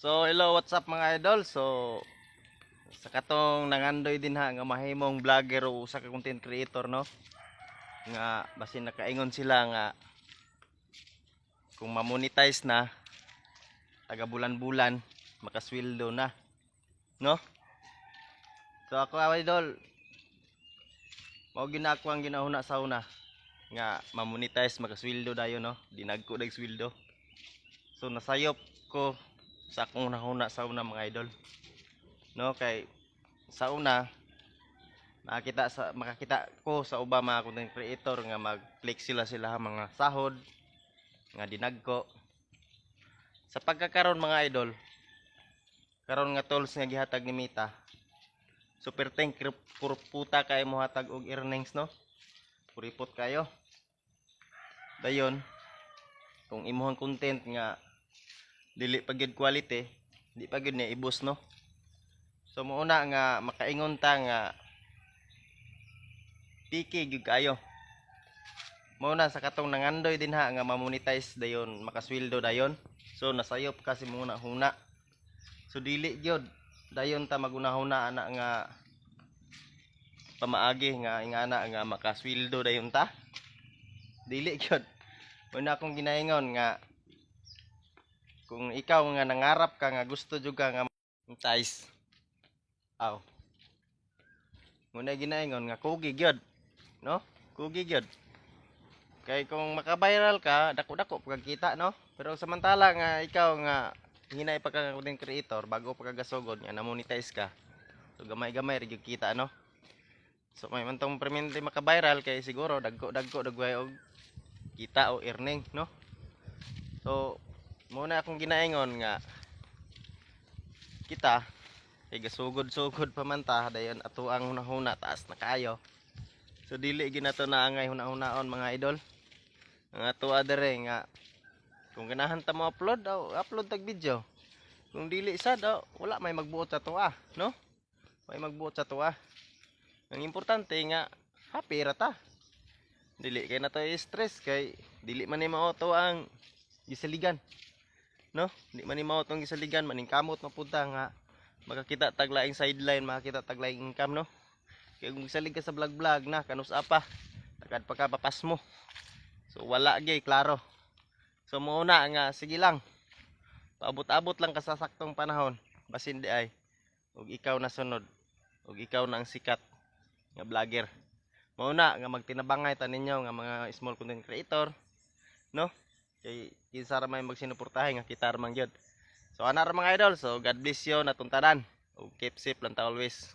So hello, what's up mga idol? So sa katong nangandoy din ha nga mahimong vlogger o usa ka content creator no. Nga basin nakaingon sila nga kung ma-monetize na taga bulan-bulan makasweldo na, no? So ako idol, mao gina ako ang ginahuna sa una nga ma-monetize makasweldo dayon no. Dinagko dag sweldo. So nasayop ko sa akong nahuna sa una mga idol. No, kay sa una makakita ko sa uba mga content creator nga mag-click sila mga sahod nga dinagko. Sa pagkakaroon mga idol, karon nga tools nga gihatag ni Meta. Super thank puta kay mo hatag og earnings no. Puripot kayo. Dayon kung imuhang content nga dili pa gyud quality, di pa gyud ni ibus no. So muna nga makaingon ta nga piki gyud kayo. Muna sa katong nangandoy din ha nga ma-monetize dayon, makasweldo dayon. So nasayop kasi muna huna. So dili gyud dayon ta magunahuna ana nga pamaagi nga ingana nga makasweldo dayon ta. Dili gyud. Muna akong ginaingon nga kung ikaw nga nangarap ka nga gusto jud ka nga monetize. Aw. Muna ginaingon nga kugi gyud, no? Kugi gyud. Kay kung maka-viral ka, dako-dako pagkita, no? Pero samantala nga ikaw nga hinay pa ka content creator bago pa kagasugod nga na-monetize ka. So gamay-gamay ra gyud kita, no? So may man tong permanente maka-viral kay siguro dagko dagway og kita o earning, no? So muna akong ginaingon nga kita kay gasugod-sugod pa man ta dayon ato ang hunahuna taas na kayo. So dili ginato na angay hunahunahon mga idol. Ang ato adere nga kung ganahan ta mo upload tag video. Kung dili sad wala may magbuot sa tuwa, no? May magbuot sa tuwa. Ang importante nga happy ra ta. Dili kay nato stress kay dili man ni mao to ang gisaligan. No? Di man ni mao tong gisaligan maning kamot mapunta nga makakita taglaing sideline, makakita taglaing income, no? Kaya kung gisalig ka sa vlog na kanus apa takad pa ka papas mo. So wala gyud klaro. So muna nga sige lang. Paabot-abot lang ka sa saktong panahon basin di ay ug ikaw na sunod ug ikaw na ang sikat nga vlogger. Muna nga magtinabangay ta ninyo nga mga small content creator, no? Kay kinsa ra may magsinuportahe nga kita ra man gyud. So ana ra mga idol, so God bless you natong tanan. Ug keep safe lang ta always.